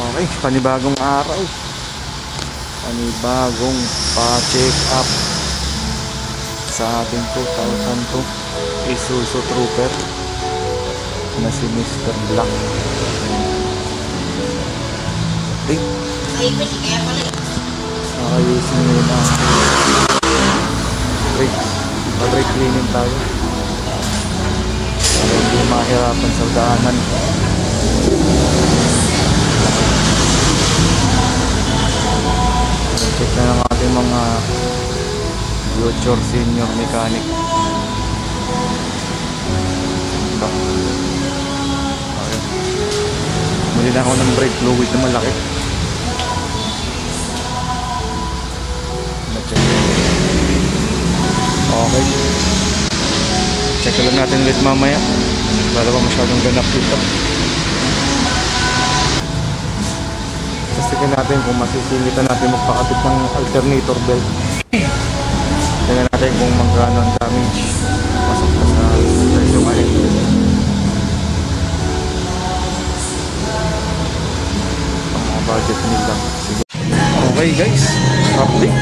Okay, panibagong araw. Panibagong pa-check up sa ating 2002 Isuzu Trooper na si Mr. Black. Okay. Ayusin nyo na brake cleaning tayo para hindi mahirapan sa daanan. Check na ng ating mga future senior mechanic. Okay. Muli na ako ng brake fluid na malaki. Okay. Check lang natin ulit mamaya. Wala pa masyadong ganap dito. Testikin natin kung masisingitan natin magpakabit ng alternator belt. Tingnan natin kung magkano ang damage. Pasok pa sa presyo ngayon. Ang mga budget nila. Okay guys, update.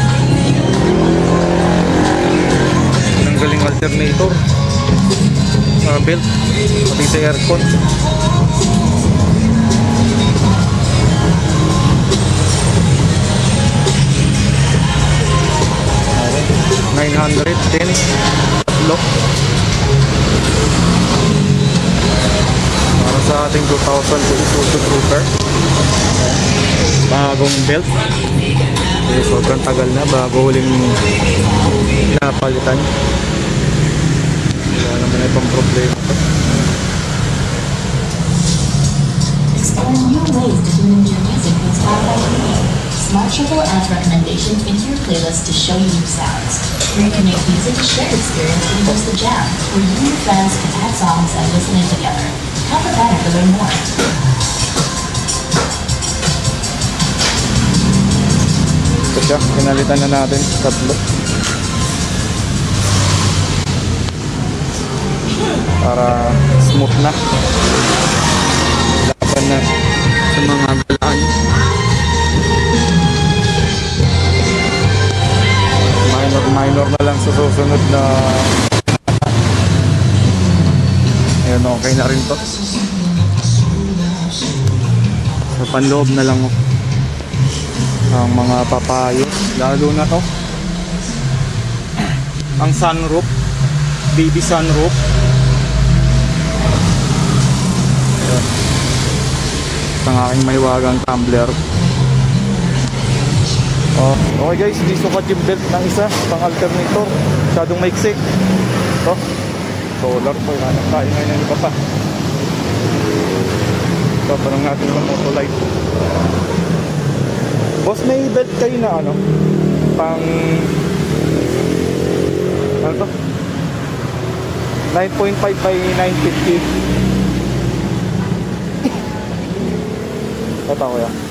Galing alternator belt pati sa aircon. $910 tatlo para sa ating 2000 Isuzu Trooper. Bagong belt. Sobrang tagal na bago huling napalitan. Wala naman ibang problema. Explore new ways to tune into your music with Spotify Radio. Smart Shuffle adds recommendations into your playlist to show you new sounds. Where you can make music a shared experience with just a jam, where you and your friends can add songs and listen in together. Tap the banner to learn more. Ito siya, pinalitan na natin tatlo para smooth na laban na sa mga galaan. Minor na lang sa susunod na. Ayun, okay na rin to. Sa panloob na lang ang mga papayo, lalo na to ang sunroof, baby sunroof. Ayan. Ang aking mahiwagang tumbler. Okay guys, hindi sukat yung belt ng isa pang alternator, masyadong maiksi. Ito solar po, hanap tayo ngayon ng iba pa. Ito parang natin yung motolight. Boss, may belt kayo na ano pang ano to 9.5 by 950. Ito ko yan.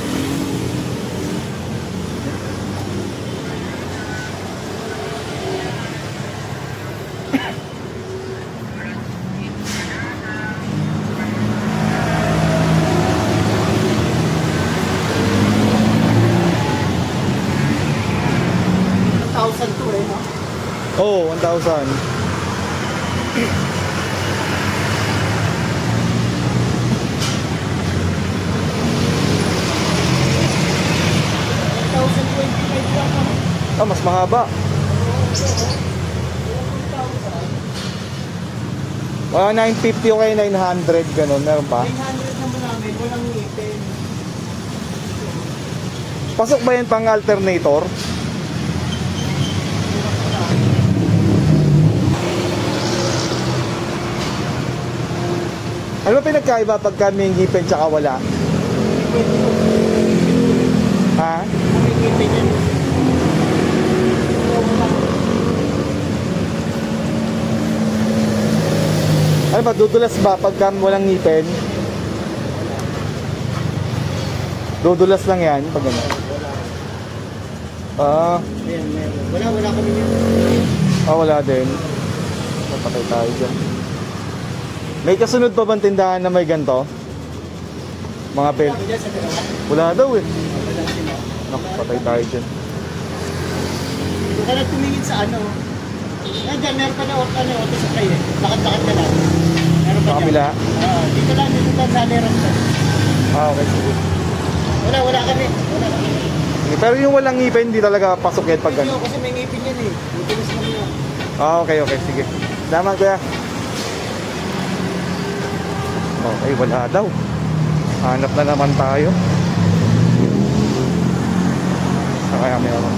Oh, 1,000. 1,020 mas mahaba. 950 o kaya 900 ganun, meron pa? 900 naman namin, walang ngipin. Pasok ba yan pang alternator? Ano ba pinagkaiba pagka may ngipin tsaka wala? Ha? May ngipin yan. Ano ba, dudulas ba pagka walang ngipin? Dudulas lang yan pag ano? Ayan, meron. Wala kami yan. Wala din. Napatay tayo dyan. May kasunod pa bang tindahan na may ganito? Mga pel. Ako dyan sa dalawa. Wala daw eh. Wala sila. Naku, patay tayo dyan. Kung ka na tumingin sa ano, nandiyan, meron pa na auto sa kayo. Lakad-lakad ka lang. Meron pa Sa dyan. kabila? Dito lang sa leron ko. Okay, sige. Wala kami. Wala kami. Pero yung walang ngipin, hindi talaga pasok yan pag Hindi gano'n. kasi may ngipin yan eh. Mutinis lang yun. Okay, sige. Salamat kuya. Okay, wala daw. Hanap na naman tayo. Kaya meron.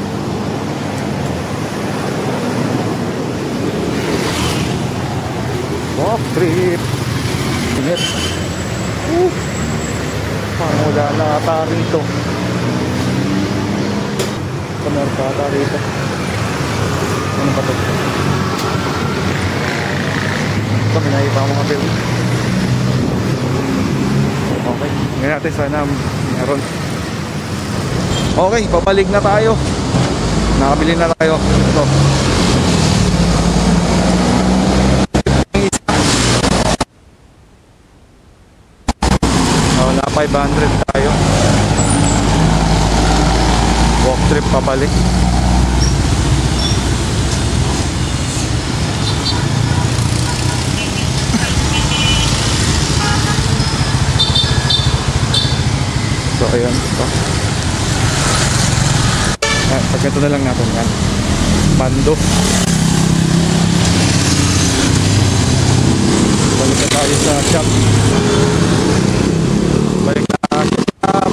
Walk trip. Init. Parang wala na ata rito. Meron pa ata rito. Ano ba ito? Ito, minayi pa mga bill. Okay, ngayon natin sana meron. Okay, babalik na tayo. Nakabili na tayo. Ito. Oh, na 500 tayo. Walk trip pabalik. So ayan ito. Pag ito na lang natin yan. Mando. Balik na tayo sa shop. Balik na sa shop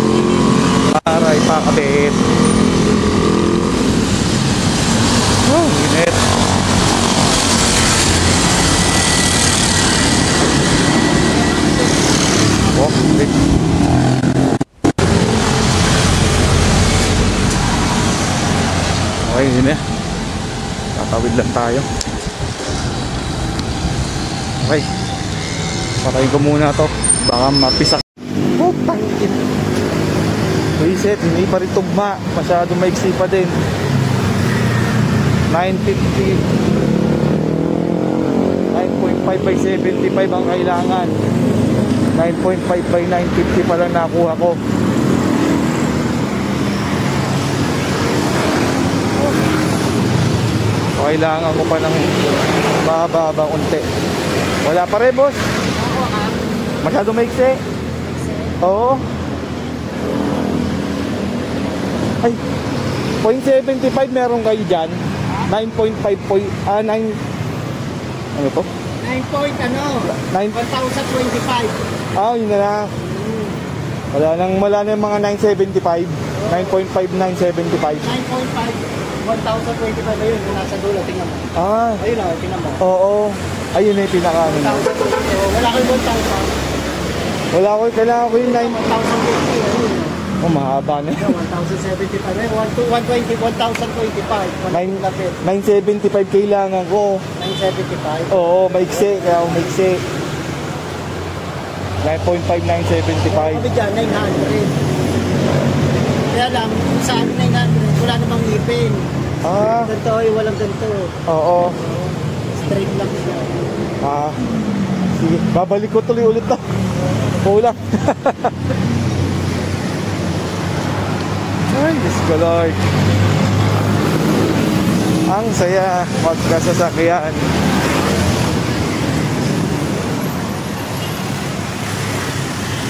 para ipakabit. Oh, init. Oh, init. Okay, yun eh. Tatawid lang tayo. Okay. Patayin ko muna to. Baka mapisak. Oh, tangin. Reset, hindi pa rin tugma. Masyado maiksi pa din. 950. 9.5 by 75 ang kailangan. 9.5 by 950 pa lang nakuha ko. Kailangan ko pa ng bababa unti. Wala pa rin, boss. Masyado maiksi. Oo. Ay, 0.75 meron kayo dyan. 9.5 9 ano to? 9 point ano? 9 1,025. Ah, yun na lang. Wala na yung mga 975. 9.5, 975. 9.5. 1,025 ayun, yung nasa dulo, tingnan mo. Ah, Ayun o, tingnan mo. oo. Ayun na yung pinaka ano. 1,000. Wala kang 1,000. Wala ko, kailangan ko yung 9. 1,050, ayun. Oh, mahaba na. 1,075. Ayun, 120, 1,025. 975 kailangan ko. 975. Oo, maiksi. Kaya ako maiksi. 9.5, 975. Sabi dyan, 900. Kaya lang, sa 900, wala namang ngipin. Ah, Ganito, ay walang ganito. oo. Straight lang siya. Ah, sige. Babalik ko tuloy ulit na. Kulang. Ay, Diyos ko Lord. Ang saya magkasasakyan.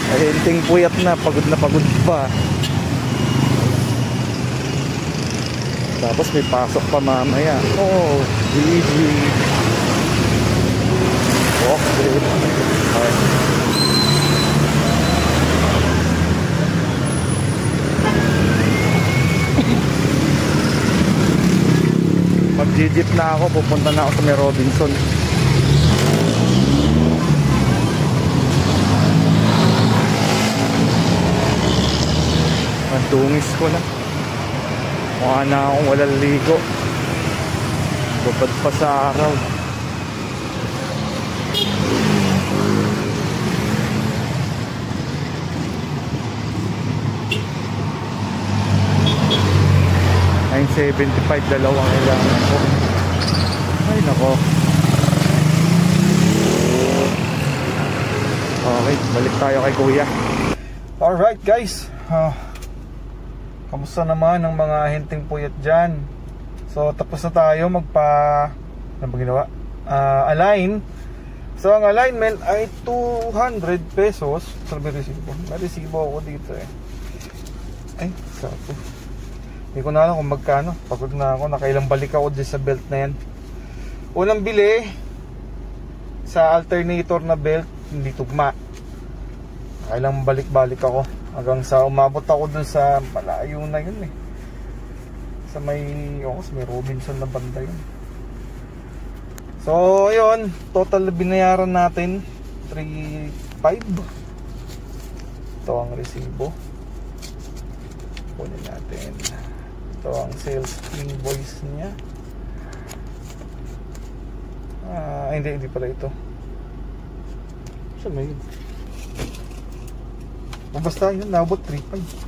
Ay, hinting puyat na pagod pa. Tapos may pasok pa mamaya. Oh, GG. Okay. Okay. Mag-jeep na ako, pupunta na ako sa may Robinson. Ang dungis ko na. Mukha na akong walang ligo. Babad pa sa araw. $975, dalawang kailangan ko. Ay nako. Okay, balik tayo kay kuya. Alright guys, kamusta naman ang mga ahenteng puyat dyan? So tapos na tayo ano ba ginawa? Align. So ang alignment ay 200 pesos. So may resibo. May resibo ako dito eh. Ay, sapo. Hindi ko na alam kung magkano. Pagod na ako, nakailang balik ako dyan sa belt na yan. Unang bili sa alternator na belt, hindi tugma. Nakailang balik-balik ako hanggang sa umabot ako dun sa malayo na yun eh. Sa may Robinson na banda yun. So yun, total binayaran natin 3,500. Ito ang resibo. Kunin natin. Ito ang sales invoice niya. Hindi pala ito. Saan na yun? O basta yun, nabot 3,500.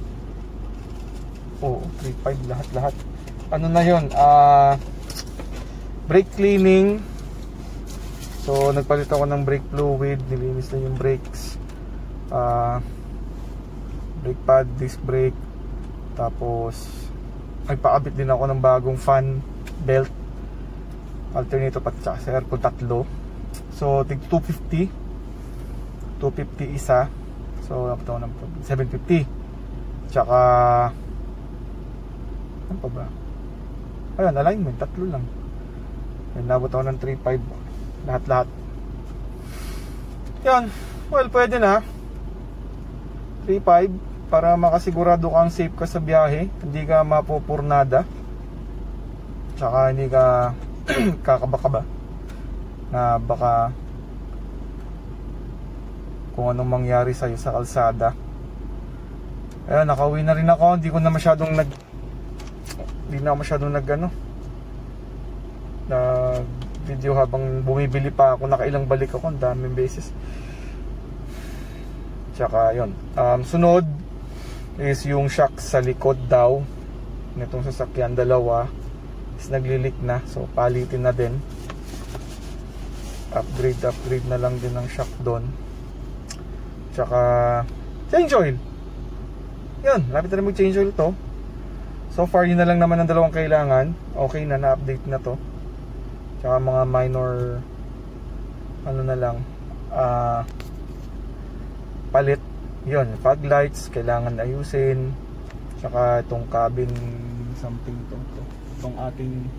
Oo, 3,500 lahat. Ano na yun? Brake cleaning. So nagpalit ako ng brake fluid, nilinis na yung brakes, brake pad, disc brake. Tapos nagpaabit din ako ng bagong fan belt, alternator pat sa aircon, tatlo. So tig 250 isa. So dapat ako ng 750. Tsaka ano pa ba? Ayan, alignment, tatlo lang. Ayan, nabot ako ng 3,500 lahat-lahat. Yan, well, pwede na 3,500 para makasigurado kang safe ka sa biyahe, hindi ka mapupurnada, tsaka hindi ka kakaba-kaba na baka kung anong mangyari sa'yo sa kalsada. Ayan, nakauwi na rin ako. Hindi na ako masyadong nag video habang bumibili pa ako. Nakailang balik ako, ang daming beses. Tsaka yun, sunod is yung shock sa likod daw nitong sasakyan, dalawa is naglilik na, so palitin na din. Upgrade na lang din ng shock doon. Tsaka change oil. Yun, lapit na mag change oil to. So far yun na lang naman ang dalawang kailangan. Okay na, na-update na to. Tsaka mga minor ano na lang, palit. Yun, fog lights kailangan ayusin. Tsaka itong cabin something itong ating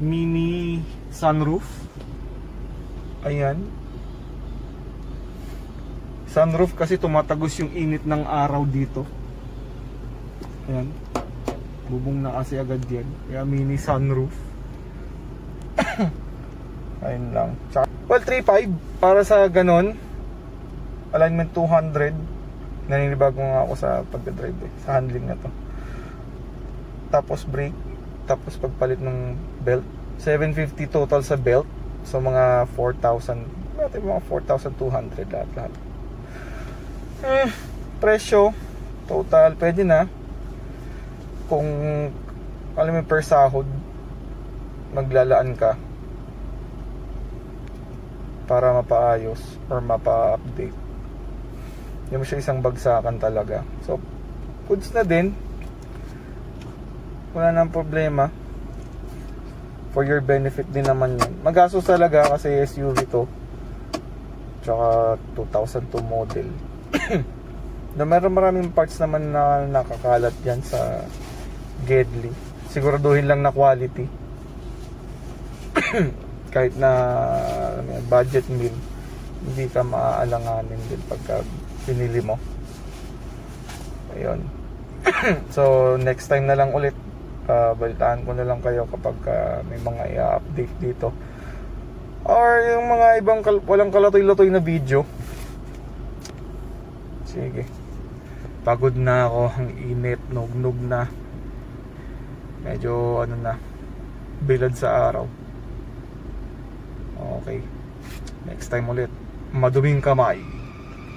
mini sunroof. Ayan, sunroof kasi tumatagos yung init ng araw dito. Ayan, bubong na kasi agad yan, kaya mini sunroof. Ayun lang. Tsaka, well, 3,500 para sa ganon. Alignment 200. Naninibago nga ako sa pagdadrive sa handling na to. Tapos brake, tapos pagpalit ng belt, 750 total sa belt. So mga 4,000, mga 4,200 lahat. Presyo total pwede na kung alam mo per sahod maglalaan ka para mapaayos or mapa-update. Hindi mo siya isang bagsakan talaga. So goods na din, wala nang problema. For your benefit din naman yun. Magastos talaga kasi SUV to, tsaka 2002 model. Na meron maraming parts naman na nakakalat yan sa Gedli. Siguraduhin lang na quality. Kahit na budget meal, hindi ka maaalanganin din pagka pinili mo. Ayun. So next time na lang ulit, balitaan ko na lang kayo kapag may mga i-update dito or yung mga ibang walang kalatoy-latoy na video. Sige, pagod na ako, ang init, nugnog na, medyo ano na, bilad sa araw. Okay, next time ulit, maduming kamay.